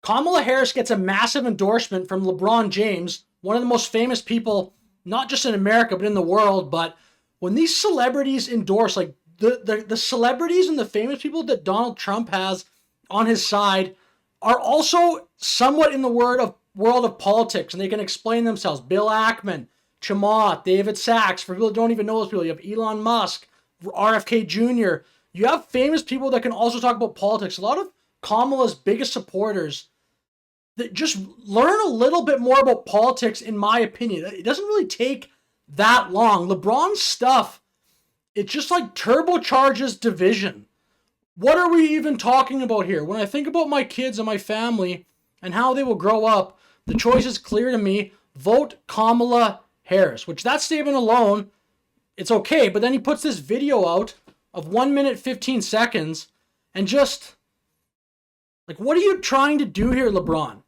Kamala Harris gets a massive endorsement from LeBron James, one of the most famous people, not just in America, but in the world. But when these celebrities endorse, like the celebrities and the famous people that Donald Trump has on his side are also somewhat in the world of politics, and they can explain themselves. Bill Ackman, Chamath, David Sachs. For people that don't even know those people, you have Elon Musk, RFK Jr. You have famous people that can also talk about politics. A lot of Kamala's biggest supporters that just learn a little bit more about politics, in my opinion. It doesn't really take that long. LeBron's stuff, it just like turbocharges division. What are we even talking about here? When I think about my kids and my family and how they will grow up, the choice is clear to me. Vote Kamala Harris, which that statement alone, it's okay. But then he puts this video out of 1 minute, 15 seconds and just, like, what are you trying to do here, LeBron?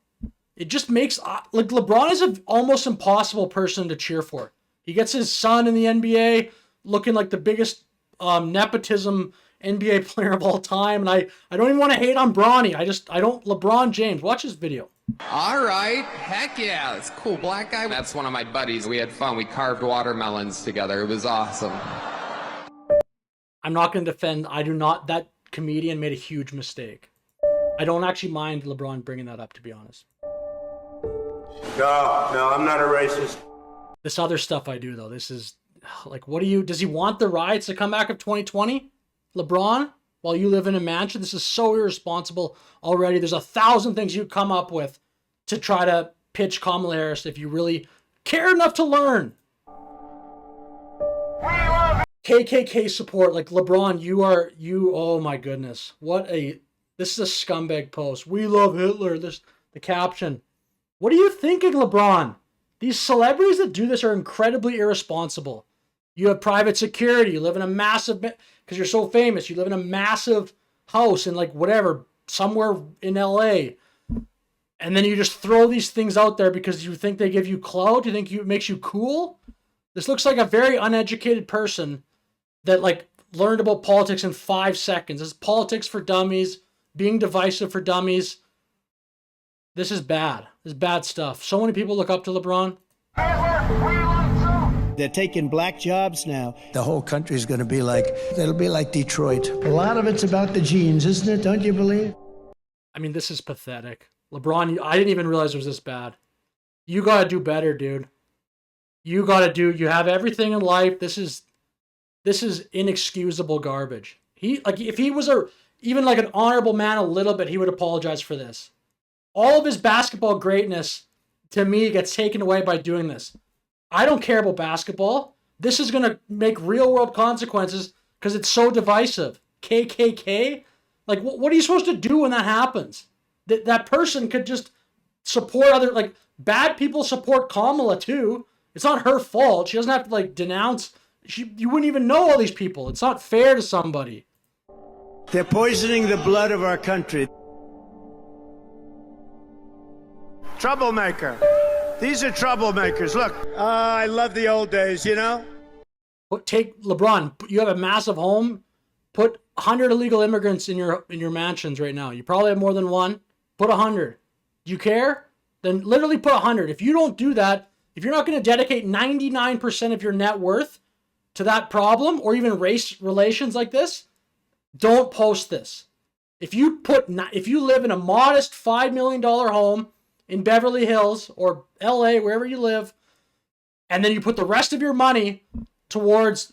It just makes, like, LeBron is an almost impossible person to cheer for. He gets his son in the NBA looking like the biggest nepotism NBA player of all time. And I don't even want to hate on Bronny. I don't, LeBron James. Watch this video. All right. Heck yeah. It's cool. Black guy. That's one of my buddies. We had fun. We carved watermelons together. It was awesome. I'm not going to defend. I do not. That comedian made a huge mistake. I don't actually mind LeBron bringing that up, to be honest. No, I'm not a racist. This other stuff I do, though. This is, like, what do you, does he want the riots to come back of 2020? LeBron, while you live in a mansion? This is so irresponsible already. There's 1,000 things you come up with to try to pitch Kamala Harris if you really care enough to learn. KKK support, like LeBron, oh my goodness. This is a scumbag post. We love Hitler, the caption. What are you thinking, LeBron? These celebrities that do this are incredibly irresponsible. You have private security. You live in a massive, because you're so famous, you live in a massive house in like whatever, somewhere in LA. And then you just throw these things out there because you think they give you clout. You think it makes you cool. This looks like a very uneducated person that like learned about politics in 5 seconds. This is politics for dummies, being divisive for dummies. This is bad. This is bad stuff. So many people look up to LeBron. They're taking black jobs now. The whole country is going to be like, it'll be like Detroit. A lot of it's about the genes, isn't it? Don't you believe? I mean, this is pathetic. LeBron, I didn't even realize it was this bad. You got to do better, dude. You have everything in life. This is inexcusable garbage. If he was even like an honorable man a little bit, he would apologize for this. All of his basketball greatness, to me, gets taken away by doing this. I don't care about basketball. This is going to make real world consequences because it's so divisive. KKK? Like, what are you supposed to do when that happens? That person could just support other, like, bad people support Kamala too. It's not her fault. She doesn't have to, like, denounce. You wouldn't even know all these people. It's not fair to somebody. They're poisoning the blood of our country. Troublemaker. These are troublemakers. Look, I love the old days, you know? Take LeBron. You have a massive home. Put 100 illegal immigrants in your mansions right now. You probably have more than one. Put 100. Do you care? Then literally put 100. If you don't do that, if you're not going to dedicate 99% of your net worth to that problem or even race relations like this, don't post this. If you live in a modest $5 million home in Beverly Hills or LA, wherever you live, and then you put the rest of your money towards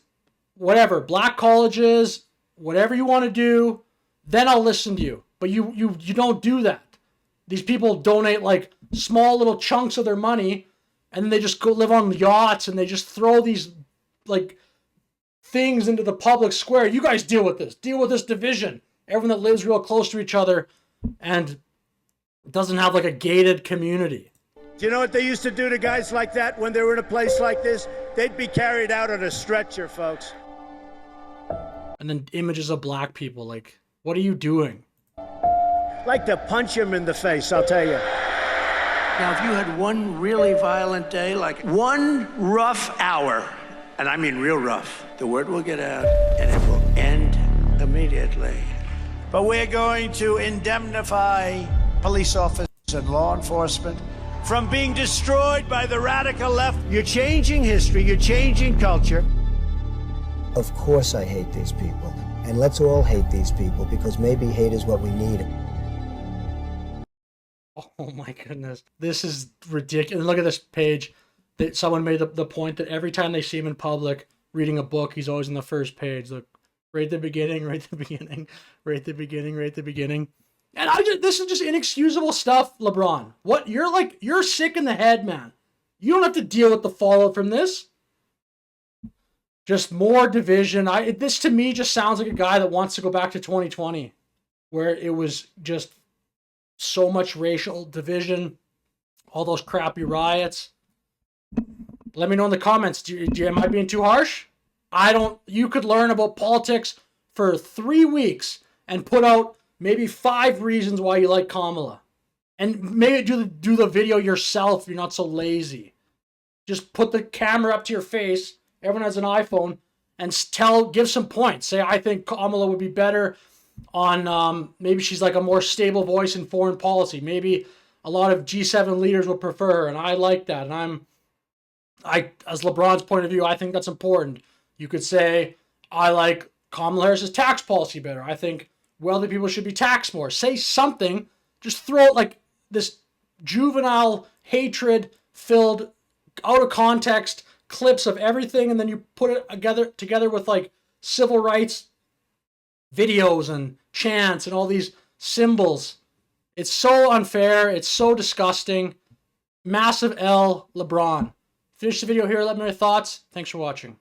whatever, black colleges, whatever you want to do, then I'll listen to you. But you don't do that. These people donate like small little chunks of their money, and then they just go live on yachts, and they just throw these like things into the public square. You guys deal with this. Deal with this division. Everyone that lives real close to each other and doesn't have like a gated community. Do you know what they used to do to guys like that when they were in a place like this? They'd be carried out on a stretcher, folks. And then images of black people. Like, what are you doing? Like to punch him in the face, I'll tell you. Now, if you had one really violent day, like one rough hour, and I mean real rough, the word will get out and it will end immediately. But we're going to indemnify police officers. and law enforcement from being destroyed by the radical left. You're changing history. You're changing culture. Of course I hate these people. And let's all hate these people, because maybe hate is what we need. Oh my goodness. This is ridiculous. Look at this page. That someone made the point that every time they see him in public reading a book, he's always on the first page. Look, right at the beginning, right at the beginning, right at the beginning, right at the beginning. And this is just inexcusable stuff, LeBron. What? You're sick in the head, man. You don't have to deal with the fallout from this. Just more division. This to me just sounds like a guy that wants to go back to 2020, where it was just so much racial division, all those crappy riots. Let me know in the comments. Am I being too harsh? You could learn about politics for 3 weeks and put out maybe 5 reasons why you like Kamala. And maybe do the video yourself if you're not so lazy. Just put the camera up to your face. Everyone has an iPhone, and give some points. Say, I think Kamala would be better on, maybe she's like a more stable voice in foreign policy. Maybe a lot of G7 leaders would prefer her, and I like that. And as LeBron's point of view, I think that's important. You could say, I like Kamala Harris's tax policy better. I think wealthy people should be taxed more. Say something. Just throw like this juvenile hatred-filled, out of context clips of everything, and then you put it together with like civil rights videos and chants and all these symbols. It's so unfair. It's so disgusting. Massive L, LeBron. Finish the video here. Let me know your thoughts. Thanks for watching.